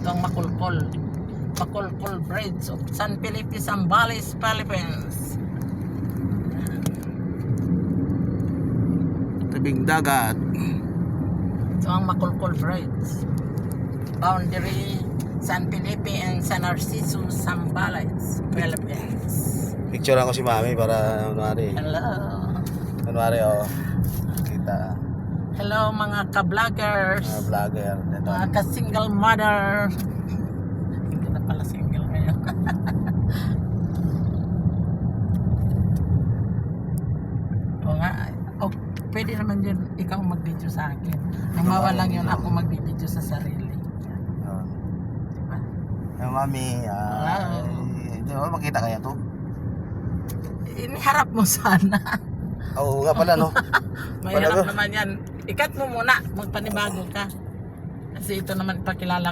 Ito ang Makulkol. Makulkol Bridge of San Felipe, Zambales, Philippines. Tabing dagat. Ito ang Makulkol Bridge. Boundary San Felipe and San Narciso, Zambales, Philippines. Picture ako si Mami para kunwari. Hello. Kunwari kita. Hello mga ka-vloggers. Mga vlogger. Ito. Mga ka-single mother. Hindi na pala single ngayon. O nga. O, pwede naman yun ikaw mag-video sa akin. Namawa lang yun ako mag-video sa sarili. Yun. Yung Mami. Hindi mo makita kaya to? Iniharap mo sana. Oo nga pala no. Mahirap naman yan. Ikat mo muna. Magpanibago ka. Kasi ito naman pakilala